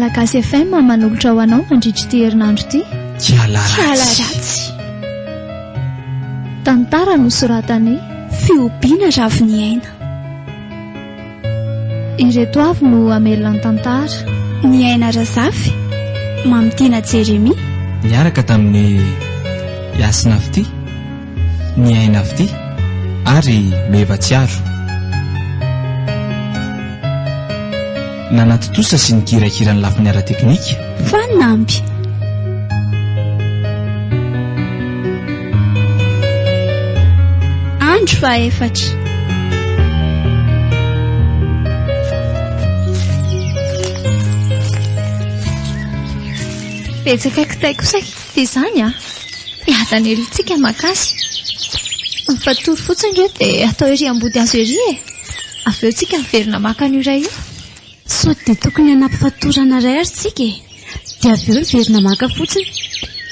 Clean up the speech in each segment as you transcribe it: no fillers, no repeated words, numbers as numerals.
Malagasy FM manolotra ho anao mandritra ity herinandro ity. Kialaratsy. Tantara nosoratany fiompiana raviniaina. Ireto avy no amelona ny tantara. Ny aina Razafy, Mamitiana Jeremy. Niaraka tamin'ny Yasina Fity, ny aina Fity ary Mevatsiaro. Nanatotosa sy ny kirakirany lafiny ara-teknika. Fanampy. Andro faefatra. Betsaka kitay kosa dia izany hiadan'elitsika makasy. Mifatory fotsiny ireo dia atao ery ambody azo ery avy eo tsika miverina maka an'io iray io. So dia tokony hanam-pifatorana iray ary tsika dia avy eo miverina maka fotsiny.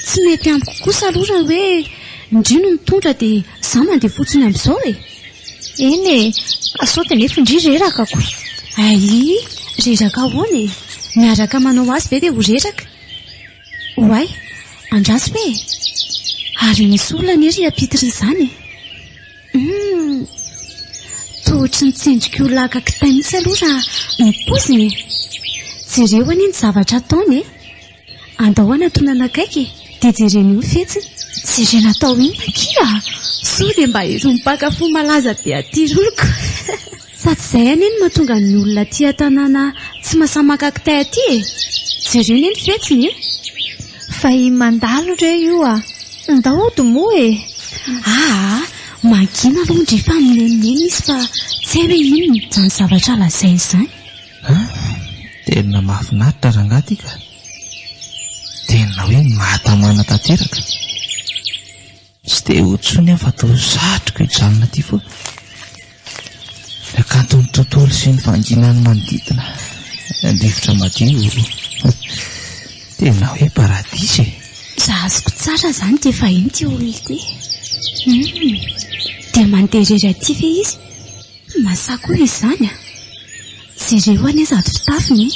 Tsy mety amiko kosa aloha raha hoe indrino mitondra dia izaho mandeha fotsiny amin'izao Eny sao dia nefa indry reraka ko. Ai, reraka ahoana miaraka manao azy ve dia ho reraka? Oay, andraso be. Ary misy olona nery ampitiri izany. Tohotry ny tsendrika olona akakitay mihitsy aloha raha mipoziny. Jereo any ny zavatra ataony andahoana tonana akaiky dia jereny io fetsiny. Jerena atao inona kia? So dia mba irompaka fo malaza be atiroloko. Sady izay any eny mahatonga ny olona tia tanàna tsy mahasamaka akakitay aty jereny eny fetsiny Fa mandalo ireo io ndahody moa mankina aloha ndrefa amineniny izy fa tsy hoe ino mijany zavatra lazay izany. Tena mahafinaritra rangaty ka. Tena hoe mahatamana tanteraka. Tsy dia hotsony fa atao satroka hijanona ty foa. Akantony tontolo sy ny fanginany manodidina andrivotra madio. Tena hoe paradisy Raha azoko tsara izany dia fahiny ty olona ity. Dia mandeha irery aty ve izy? Masako izy izany Jereo any azato fitafiny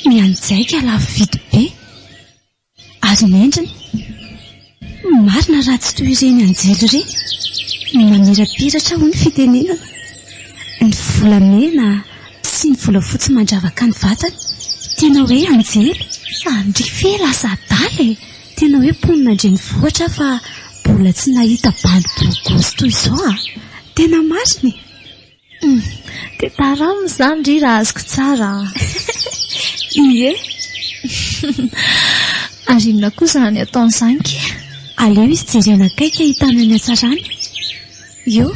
mianjaika lafo vidy be. Ary mendriny marina raha tsy toy ireny anjely ireny mamirapiratra ho ny fitenenana. Ny volamena sy ny volafotsy mandravaka ny vatany. Tena hoe anjely. Andry fe lasa adaly Tena hoe ponina ndreny vohatra fa mbola tsy nahita bandy borogozy toy izao Tena masiny. Dia taramo izany ry raha azoko tsara. Ie. Ary inona kosa ny ataon'izany ke? Aleo izy jerena akaiky ahitana ny hatsarany. Io,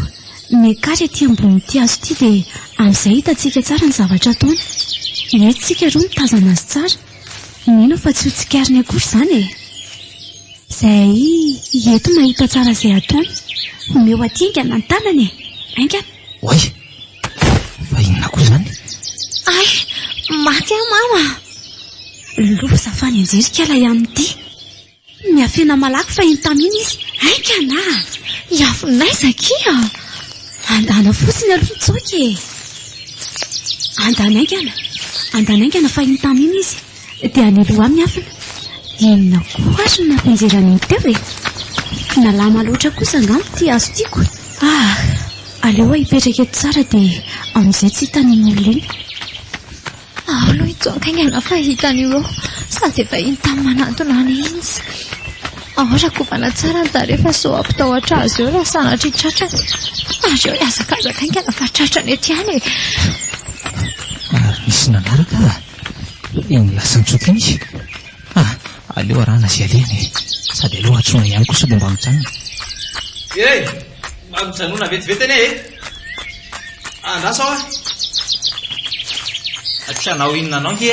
mekary aty ambony hazo ity dia amin'izay hitantsika tsara ny zavatra ataony. Entsika roa mitazana azy tsara. Mino fa tsy ho tsikariny akory izany Izay eto mahita tsara izay ataony. Omeo aty aingana ny tanany aingana. Oay, fa inona koa izany? Ay, maty mama. Loza fa ny anjerika ala ihany ity. Miafena malaky fa intamina izy. Aingana. Iavinaiza kia? Andana fotsiny aloha mitsoky Andana aingana fa intamina izy. Dia aniloha miafina. Inona koa azo no nampianjerany teo nalama loatra kosa angano ty azo tiako. Aleo hipetraka eto tsara dia amin'izay tsy hitan'ny olona iny. Aloha hitsoaka aingana fa hitan'io sady efa intany manantona any izy. Ahora kovana tsara ny tarefa so ampitahoatra azy eo raha sanatra hitratrany. Ary eo hiazakazaka aingana fa tratrany ety ihany Ary misy nanaraka eny lasan-tsoka izy. Aleo arahana sy aleny sady aleo atsona ihany kosa dia mba mijanona. Mba mijanona vetivety eny andraso atranao inona anao ke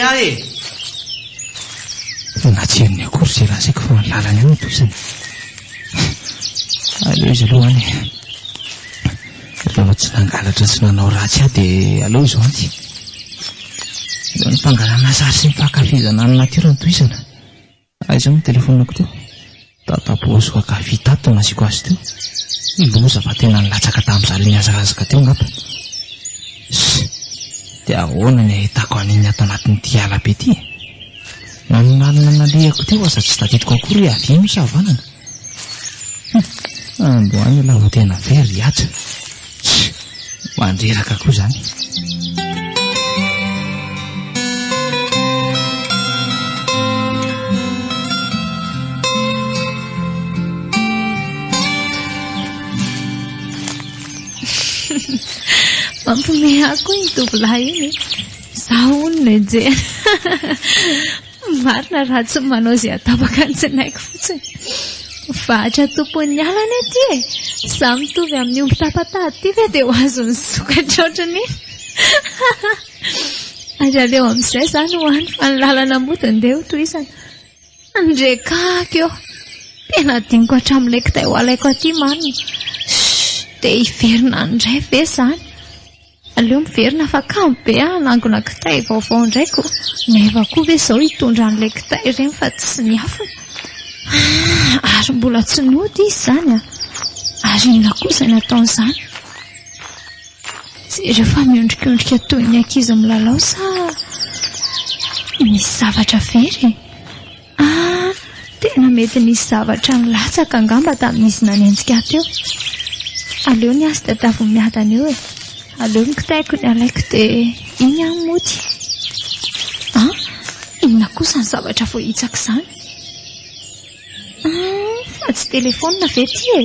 Natserin'ny akory izay raha saiko fa ny lalana eo toizany. Aleo izy aloha any. Rehefa tsy nangalatra sy nanao ratsy dia aleo izao anty. Ny fangalana sary sy ny fankafizana any natiora ny toizana. Izao ny telefonako teo. Tatapoazoko akavy tato nasiko azy teo. Loza fa tena nilatsaka tamin'izary niazakazaka teo ngapa. Dia ahoana ny ahitako an'iny ato anatin'ity ala be ity? Naninalina nalehako teo aza tsy tadidiko akory avy no savanana. Amboany lava tena very atra. Mandreraka koa izany. Mampome ako iny tovolahy iny. Zaho hono no jery. Marina raha tsy manao izay atapaka ny tsinaiko fotsiny. Vahatra tompony alana ety e. Samy mitovy amin'ny omby tapatady ty ve dia ho azony sokatra ohatrany. Ary aleo amin'izay izany ho any fa ny lalana ambodiny dia ho toisana. Andrekaka eo. Tena diniko hatramin'ilay kitay ho alaiko aty marina. Dia hiverina indray ve izany. Aleo miverina fa kamo be nangona kitay vaovao indraiko. Nefa koa ve izao hitondra an'ilay kitay ireny fa tsy niafina. Ary mbola tsy nody izy izany a. Ary inona koa izay nataon'izany. Tsy rehefa miondrikondrika toy ny ankizy milalao sa misy zavatra very. Tena mety nisy zavatra nilatsaka angamba tamin'izy nanenjika teo. Aleo ny azy dadavo miadana eo e. Aleo ny kitaiko ny alaiko dia iny any mody. Inona kosa ny zavatra vao hitsaka izany. Fa tsy telefona ve ty e.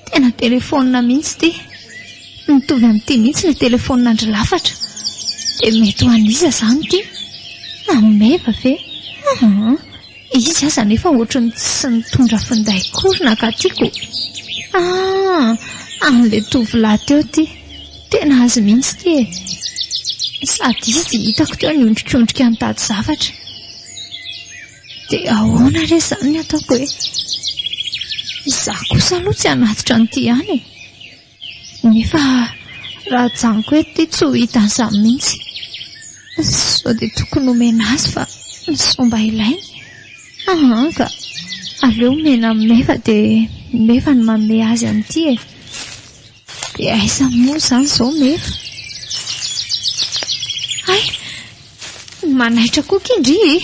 Tena telefona mihitsy ty. Mitovy amin'ity mihitsy ny telefona andro lafatra. Dia mety ho an'iza izany ty. Meva ve. Izy aza nefa ohatrany tsy nitondra finday korona ka tiako. An'ilay tovolahy teo ty. Tena azy mihitsy ty e. Sady izy dia hitako teo niondrikondrika nitady zavatra. Dia ahoana re izany ny ataoko hoe. Izaho kosa aloha tsy hanatitra an'ity ihany e. Nefa raha janoko hoe ty tsy ho hitan'izany mihitsy. Sao dia tokony omena azy fa ny fomba ilainy. Ka aleo mena mefa dia mefa ny manome azy amin'ity e. Dia aiza moa izany izao mefa. Ay, manaitra koa kindry.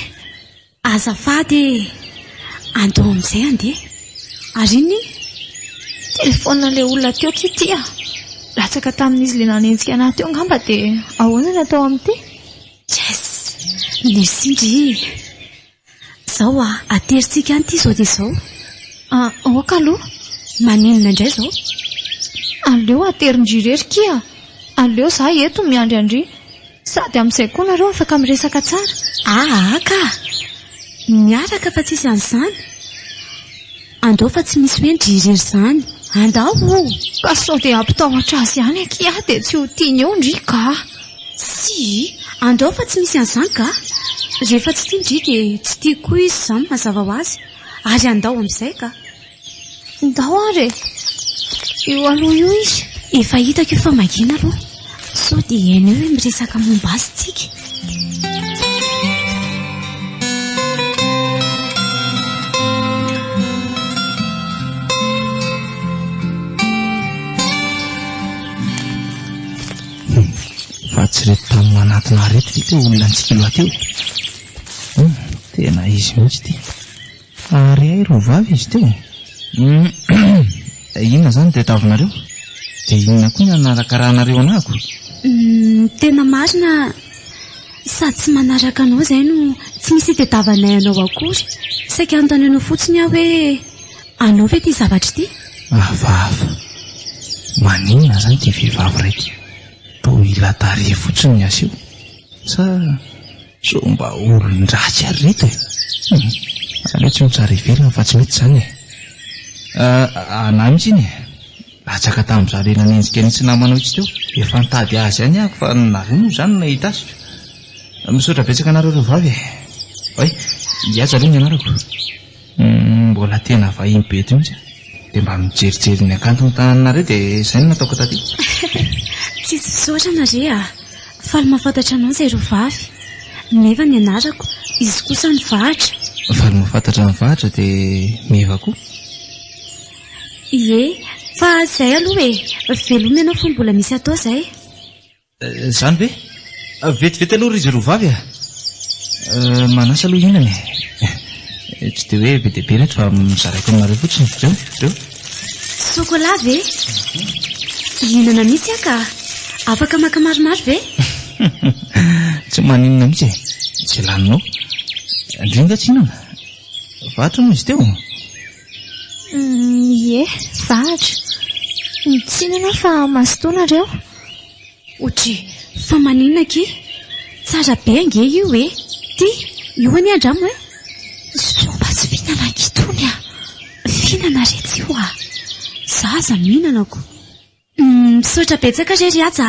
Azafady andao amin'izay andeha. Ary iny telefona ilay olona teo kity a. Latsaka tamin'izy ilay nanenjika anahy teo ngamba dia ahoana natao amin'ity. Yes, nisindry. Izao ateritsika an'ity izao dia izao. Oka aloha. Maninona indray izao. Aleo aterin-dry rerika a. Aleo za eto miandry-andry. Sady amin'izay koa nareo afaka miresaka tsara. Ka miaraka fa tsisy an'izany. Andao fa tsy misy hoe ndrirery izany. Andao. Ka sao dia ampitahotra azy ihany akia dia tsy ho tiany eo ndry ka. Si, andao fa tsy misy an'izany ka. Rehefa tsy tia ndry dia tsy tia koa izy izany mazava ho azy. Ary andao amin'izay ka. Ndao ary. Io aloha io izy. Efa hitako io fa magina aloha. Sao dia haina hoe miresaka momba azy tsika. Fa tsy reto tamin'ny manatona reto ty teo olona antsika loha teo. Tena izy mihitsy ty. Ary ay ro vavy izy teo. Inona izany dia tavinareo? Dia inona koa ny anaraka-rahanareo anahako? Tena marina. Sady tsy manaraka anao izay no tsy misy tediavanay anao akory. Saika anontanianao fotsiny aho hoe anao ve ty zavatra ty? Vava. Maninona izany ty vehivavy raiky? Toa ilatare fotsiny ny asio. Sa so mba olon-dratsy ary reto e. Aleo tsy mitsara ivelona fa tsy mety izany e. Anahy mihitsy iny e. Latsaka tamin'izare nanenjika ny tsy namanao itsy teo. Efa nitady azy ihany ahako fa nareo moa izany nahita azy. Misaotra betsaka anareo ireo vavy e. Oe, hiaja aloha ny anarako. Mbola tena vahiny be eto mihitsy. Dia mba mijerijery ny akanto ny tananareo dia izay no nataoko taty. Tsy misaotra nareo faly mahafantatra anao izay ro vavy. Nefa ny anarako izy kosa ny vahatra. Faly mahafantatra ny vahatra dia meva koa. Ie, fa izay aloha e. Veloma ianao fa mbola misy atao izay. Izany ve? Vetivety aloha ry izy ro vavy a. Manasa aloha ianany. Tsy dia hoe be dia be rehetra fa mizaraiko aminareo fotsiny. Reo. Sokola ve? Inana mihitsy aho ka afaka maka maromaro ve? Tsy maninona mihitsy. Tsy laninao. Indrindra tsy inona. Vatra moa izy teo. Ie, vatra. Tsy inona fa masotoana reo. Otry, fa maninona ki? Tsara be ange io e. Ty, io any andramo e? Somba tsy fihinana kitony a. Fihinana retsy io a. Zaza mihinanako. Misotra betsaka rery aza.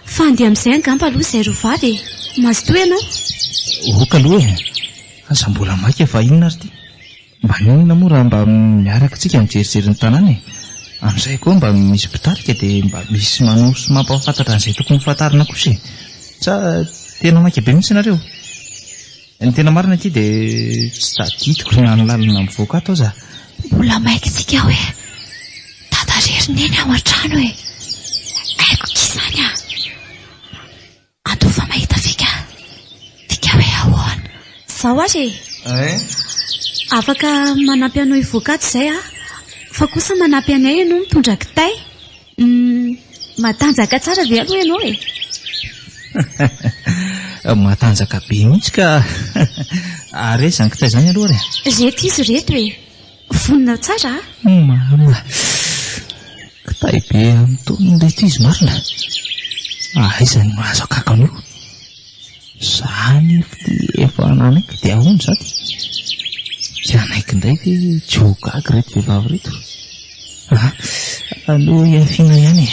Fa andeha amin'izay angamba aloha izay rovavy. Mazotoa ianao? Oka aloha e. Aza mbola maika fa inona ary ty. Mba ninona moa raha mba miaraka tsika mijerijery ny tanàna e. Amin'izay koa mba misy mpitarika dia mba misy manosy mampahafantatra an'izay tokony fatarina kosa e. Sa tena maika be mihitsy nareo. Ny tena marina ty dia tsy tadidiko ny lalina mivoaka ato za. Mbola maika tsika hoe tadarery ao an-trano e. Aiko kisany a. Andova mahita fika hoe ahoana. Zaho ary e. Afaka manampy anao hivoaka ato izay a. Fa kosa manampy anay ianao mitondra kitay. Matanjaka tsara ve aloha ianao e? Matanjaka be mihitsy ka ary izany kitay izany aloha re. Reto izy reto e. Vonina tsara a. Kitay be amin'ny taoniny reto izy marina. Izany mahazo akakany io. Zany efa nanaiky dia ahoana zany. Tsy anaiky indray dia tsy ho gaga reto vehivavy reto. Aloha hiafiana ihany e.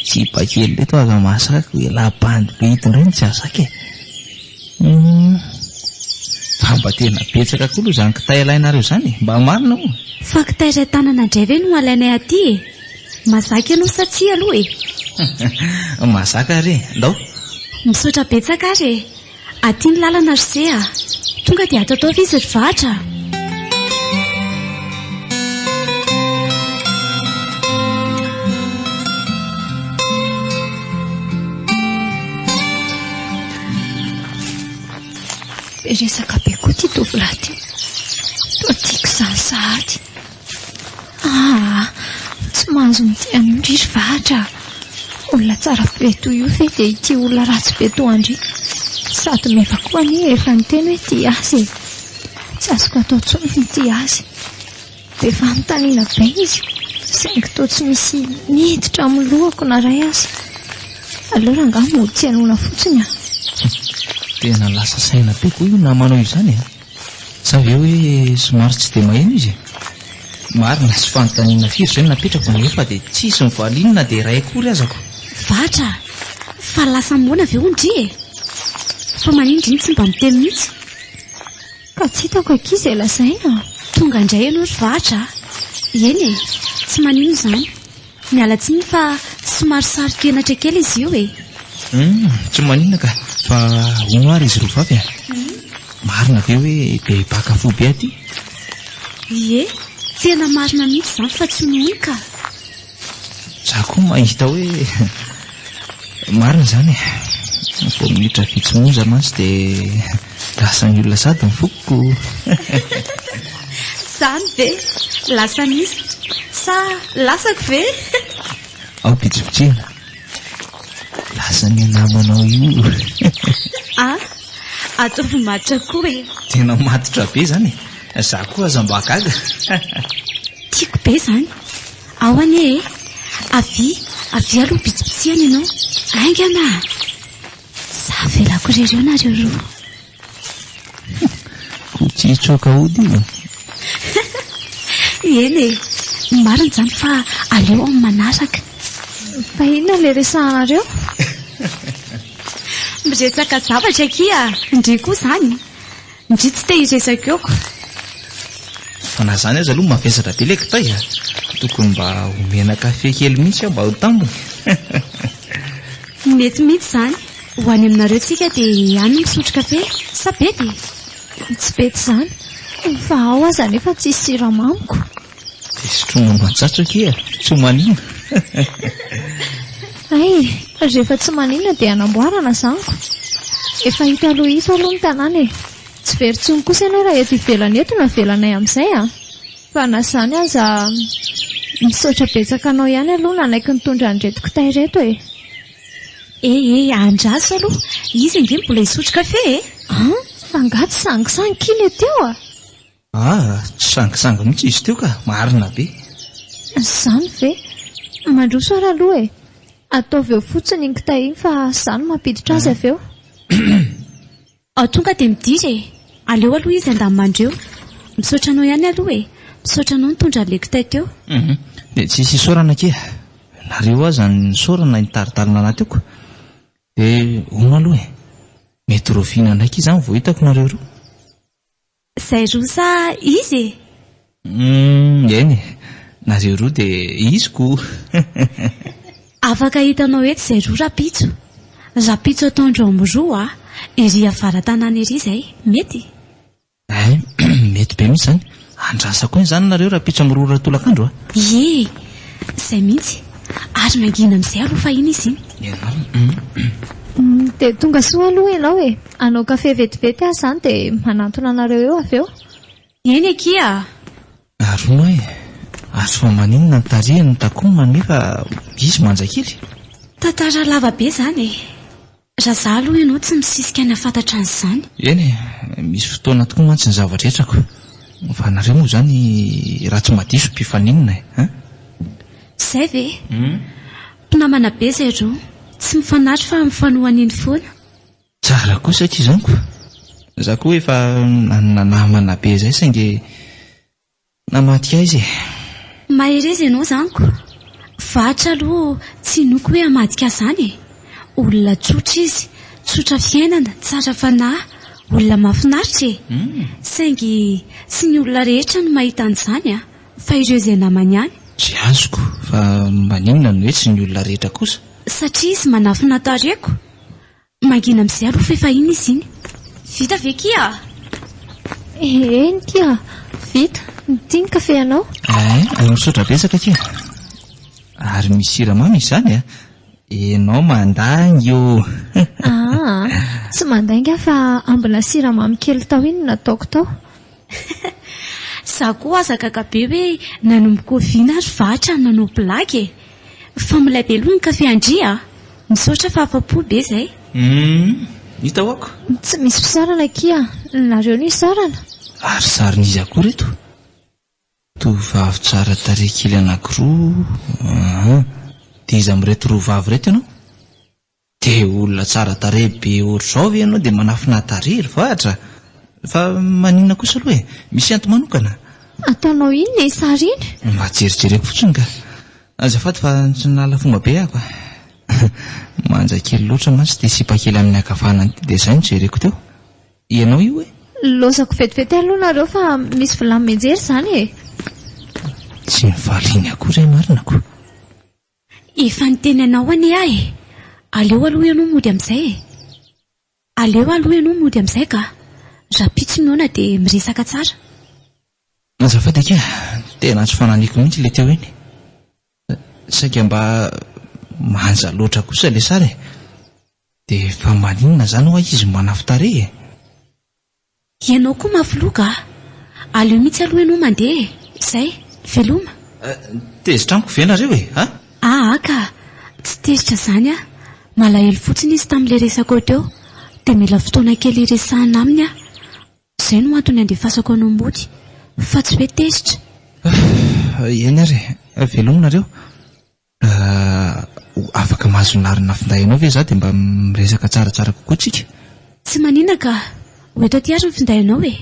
Tsy bakely reto aza mahasaka hoe labandy be hitondray ny tsy azaka e. Fa mba tena betsaka koa aloha izany kitay ilainareo izany e. Mba marina moa. Fa kitay iray tanana indray ve no alainay aty e? Mazaka ianao sa tsy aloha e? Mazaka re, ndao. Misaotra betsaka ary e. Aty ny lalana ry a. Tonga dia ato izy ry vatra. Resaka be koa ty tovolahy ty. Toa tiako izany sahady. Tsy mahazo mitehany indrisy vatra. Olona tsara be toy io fe dia ity olona ratsy be toa andry. Sady meva koa ani rehefa niteny hoe tia azy e. Tsy azoko atao tsony ny tia azy. Dia efa notaniana be izy. Saingy toa tsy misy niditra amin'ny lohako na ray azy. Aleo rangaha mody tsy hanona fotsiny a. Tena lasa saina be koa io na manao izany e. Sa ve hoe somary tsy dia maheno izy. Marina sy fanontaniana firy izay napetrako nefa dia tsisy mivalinina dia iray akory azako. Vatra, fa lasa moana ve ondry e? Fa manindry tsy mba miteny mihitsy. Ka tsy hitako akizy e lazaina. Tonga indray ianao ry vatra. Eny e, tsy manino izany. Miala tsiny fa somary sarika kely izy io e. Tsy maninona ka. Fa hono izy rovavy a. Marina ve hoe be baka fo be aty? Ie, tena marina mihitsy izany fa tsy nohony ka. Za koa mahita hoe marina izany e. Vao minitra vitsy monja mantsy dia lasa ny olona sady ny fokoko. Izany ve? Lasa nisy sa lasako ve? Ao pitsipitsina. Lasa ny namanao io. Ataovy matotra koa e. Tena matotra be izany e. Za koa aza mba gaga. Tiako be izany. Ao any e. Avy aloha pitsipitsihana ianao. Aingana. Za velako rereo nareo roa. Kotsitroka ody io. Eny e. Marina izany fa aleo amin'ny manaraka. Fa inona ilay resahanareo? Miresaka zavatra aky a. Indry koa izany. Indry tsy te hiresaka eoko. Fa na izany aza aloha mavesatra be ilay kitay a. Tokony mba homena kafe kely mihitsy mba ho tambony. Mety mihitsy izany. Ho any aminareo tsika dia any misotro kafe sa bedy? Tsy bety izany. Fa ao aza nefa tsisy siramamiko. Dia sotroina matsatso aky a. Tsy manina. Rehefa tsy maninona dia anamboarana zaniko. Efa hita aloha iso aloha ny tanàna e. Tsy very tsony kosa ianao raha eto ivelany eto na velanay amin'izay a. Fa na izany aza misaotra betsaka anao ihany aloha nanaiky nitondra an'ireto kitay ireto e. Andraso aloha. Izy nge mbola hisotro kafe e. Fa ngaty sangisangy kely teo tsy sangisangy mihitsy izy teo ka marina be. Izany ve? Mandroso ara aloha e. Ataovy eo fotsiny iny kitay iny fa izany mampiditra azy avy eo. Tonga dia midiry e. Aleo aloha izy andamandreo. Misaotra anao ihany aloha e. Misaotra anao nitondra an'ilay kitay teo. Dia tsisy isaorana ke. Nareo aza ny saorana nitaritarina anaty eko. Dia hono aloha e. Mety roviana ndraiky izany vao hitako nareo roa. Izay roa sa izy e? Eny e. Nareo roa dia izy koa. Afaka hitanao eto izay roa rapitso. Rapitso ataondro amin'ny roa ery avaran-tanàna ery izay. Mety? Mety be mihitsy izany. Andrasa koa izany nareo rapitso amin'ny roa ratolakandro izay mihitsy. Ary mangina amin'izay aloha fa iny izy iny. Dia tonga soa aloha ianao e. Anao kafe vetivety azy izany dia manantona anareo eo avy eo. Eny ekia. Arono e. Azo fa maninona ny tarihany ny takonina nefa izy manjakely. Tantara lava be izany e. Raha za aloha ianao tsy misisika ny afantatra an'izany. Eny e. Misy fotoana tokoa mantsy ny zavatra etrako. Fa nareo moa izany raha tsy madiso mpifaninina e. Izay ve? Mpinamana be izay roa. Tsy mifanatro fa mifanohan'iny foana. Tsara kosa aky izany koa. Za koa efa namana be izay saingy namatika izy e. Mahery ianao izanyko. Vatra aloha tsy noko hoe hamadika izany e. Olona tsotra izy. Tsotra fiainana, tsara fanahy, olona mahafinaritra e. Saingy tsy ny olona rehetra no mahita an'izany fa ireo izay namany ihany. Tsy azoko fa maninona no hoe tsy ny olona rehetra kosa. Satria izy manafina tareko. Mangina amin'izay aloha fa efa iny izy iny. Vita ve kia? Eny kia. Vita. Nitiany kafe anao? Misaotra betsaka kia. Ary misy siramamy izany Enao mandangy io. Tsy mandainga fa ambina siramamy kely tao iny nataoko tao. Za koa aza kakabe hoe nanomboka oviana ary vatra nanao blaky e. Fa milay be aloha ny kafe andria. Misaotra fa afa-po be izay. Hita hoako. Tsy misy fisarana kia. Nareo ny sarana. Ary sarin'izy akory reto. Tovovavy tsara tarehy kely anankiroa. Dia izy amin'ireto roa vavy reto ianao. Dia olona tsara tarehy be ohatr'izao ve ianao dia manafina tarehy ry vatra. Fa maninona kosa aloha e. Misy anto manokana. Ataonao inona sary iny? Mba jerijereko fotsiny ka. Azafady fa tsy nala fomba be ako. Manja kely loatra mantsy dia sipa kely amin'ny akavanany dia izay no jereko teo. Ianao io e? Losako vetivety aloha nareo fa misy vilany menjery izany e. Tsy mivaliany akory marinako. Efa nitenanao any e. Aleo aloha ianao mody amin'izay e. Aleo aloha ianao mody amin'izay ka. Rapitso noana dia miresaka tsara. Azafady ake. Tena tsy fananiko mihitsy ilay teo iny. Saika mba manja loatra kosa ilay sary e. Dia fa maninona izany hoa izy manafy tarehy e. Ianao koa mafoloka. Aleo mihitsy aloha ianao mandeha. Izay, veloma. Tezitra amiko ve nareo e? Ka tsy tezitra izany malahelo fotsiny izy tamin'ilay resako teo. Dia mila fotoana kely resahana aminy izay no antony andefasako anao mody. Fa tsy hoe tezitra. Eny ary veloma nareo. Afaka mahazonarina findainao ve za dia mba miresaka tsaratsara kokoa tsika. Tsy maninona ka. Ho eto aty ary ny findainao e.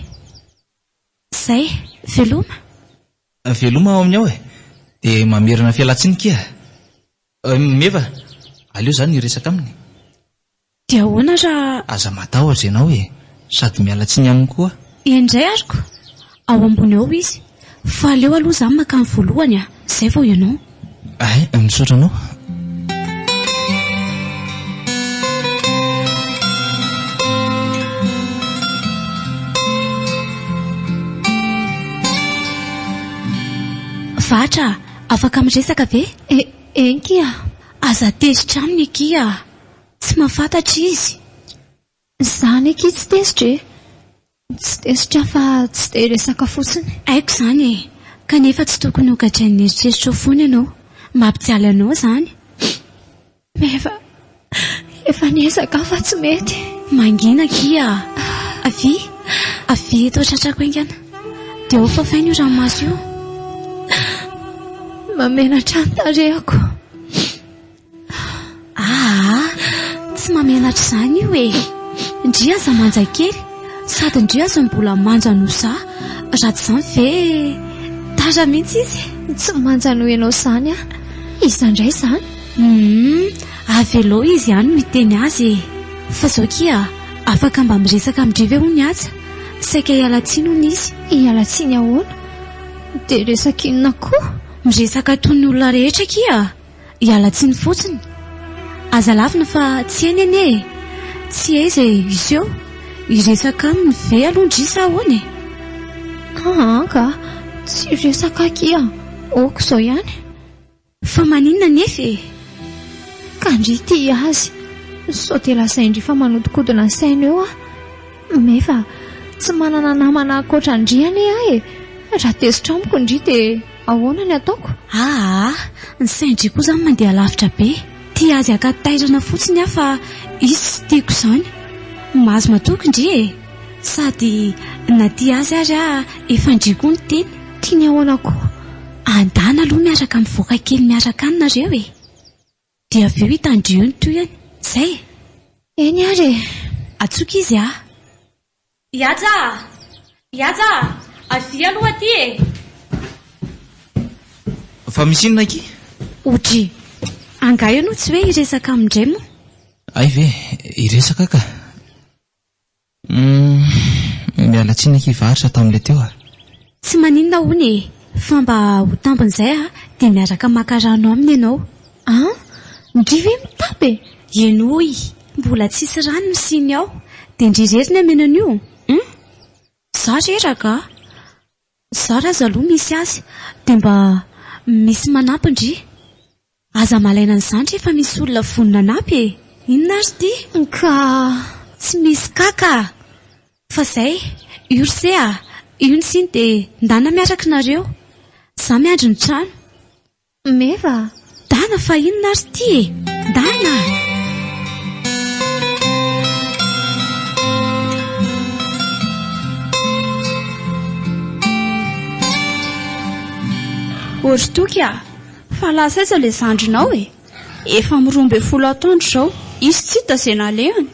Izay, veloma. Veloma ao amin'ny ao e. Dia mamerina fialatsiny kia. Meva, aleo izany resaka aminy. Dia ahoana raha... Aza matahotra ianao e. Sady mialatsiny aminy koa. Indray ariko. Ao ambony ao izy. Fa aleo aloha izany makany voalohany izay vao ianao. Misaotra anao. Vatra, afaka miresaka ve? Enkia. Aza tezitra aminy kia. Tsy mahafantatra izy. Izany eky tsy tezitra tsy tezitra fa tsy dia resaka fotsiny. Haiko izany e, kanefa tsy tokony hogadrain'ny eritreritra foana ianao, mampitialy anao izany. Efa niezaka fa tsy mety. Mangina kia, avy eto tratrako aingana, dia ao fafaina io ranomasy io. Mamenatra ny tarehako. Tsy mamenatra izany io e. Ndry aza manja kely, sady ndry aza mbola manja nosa, raha tsy izany ve tara mihitsy izy. Tsy manja no ianao izany izandray izany. Avelo izy ihany miteny azy. Fa izao kia, afaka mba miresaka amindry ve hono aza? Saika hialatsiny hono izy. Hialatsiny ahoana? Dia resaka inona koa? Miresaka toy ny olona rehetra kia, hialatsiny fotsiny. Aza lavina fa tsy eny ene, tsy eza izy eo. Hiresaka aminy ve aloha ndry sa ahoana e? Ka tsy resaka kia, aoko izao ihany. Fa maninona nefa e? Ka ndry ity azy, sao dia lasa indry fa manodikodina ny saina eo mefa tsy manana namana ankoatra ndriany e. Raha tezitra amiko ndry dia ahoana ny ataoko? Ny saindry koa izany mandeha lavitra be. Tia azy akatairana fotsiny fa izy tsy tiako izany. Mahazo matoky ndry e. Sady na tia azy ary efa ndry koa ny teny. Tiany ahoana koa? Andana aloha miaraka mivoaka kely miaraka anareo e. Dia avy eo hitandrio ny toyany. Zay. Eny ary. Atsoka izy Ihaja, avy aloha aty e. Fa misy inona aky? Otry, angahy ianao tsy hoe hiresaka amindray moa? Ay ve, hiresaka ka. Mialatsiny kivaritra tamin'ilay teo Tsy maninona hono e, fa mba ho tambin'izay dia miaraka maka rano aminy ianao. Ndry ve mitapy? Enoy, mbola tsisy rano misiny ao, dia ndry reriny amenana io. Za reraka. Za raha aloha misy azy, dia mba misy manampy ndry. Aza malaina an'izany rehefa misy olona vonona anampy e. Inona ary ty? Ka tsy misy kaka. Fa zay, urse io ny siny dia ndana miaraka nareo. Za miandry ny trano. Meva. Dana fa inona ary ty e? Dana. Ohatry toky fa lasa aiza ilay zandrinao e. Efa mirombe 10 ataondro izao, izy tsy hita izay nalehany.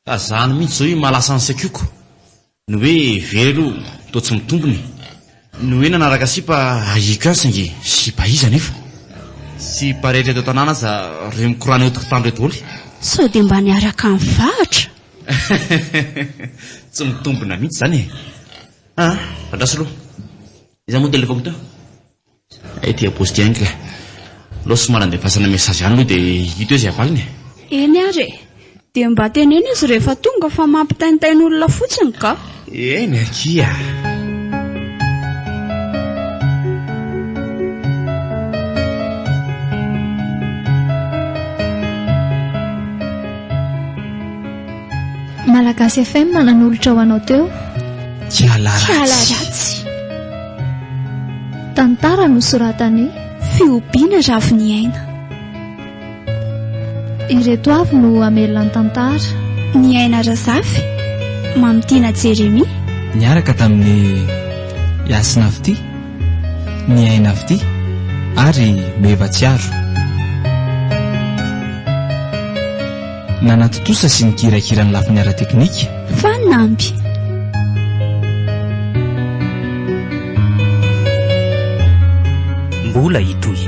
Ka zany mihitsy izao io malasa ny sakioko. Ny hoe very aloha toa tsy mitombony. Ny hoe nanaraka sipa ahiko azy saingy sipa iza nefa. Sipa rehetra eto tanàna aza reo mikorana eo tokotany reto oly. Sao dia mba niaraka mivahatra. Tsy mitombona mihitsy zany e. Fandraso aloha. Iza moa telefôny tao? Ety aposti any ka. Loso manandefasana mesazy ihany aloha dia hito hoe izay avaliny. Eny ary dia mba tenena izy rehefa tonga fa mampitaintain'olona fotsiny ka. Eny akia. Malagasy FM manan'olotra ho anao teo. Kialaratsy. Tantara no soratany fiompiana raviny aina. Ireto avy no amelona ny tantara. Ny aina Razafy, Mamitiana Jeremy. Niaraka tamin'ny Yasina Vity, ny aina Vity ary Mevatsiaro. Nanatotosa sy ny kirakirany lafiny ara-teknika. Fanamby. Mbola hitoy.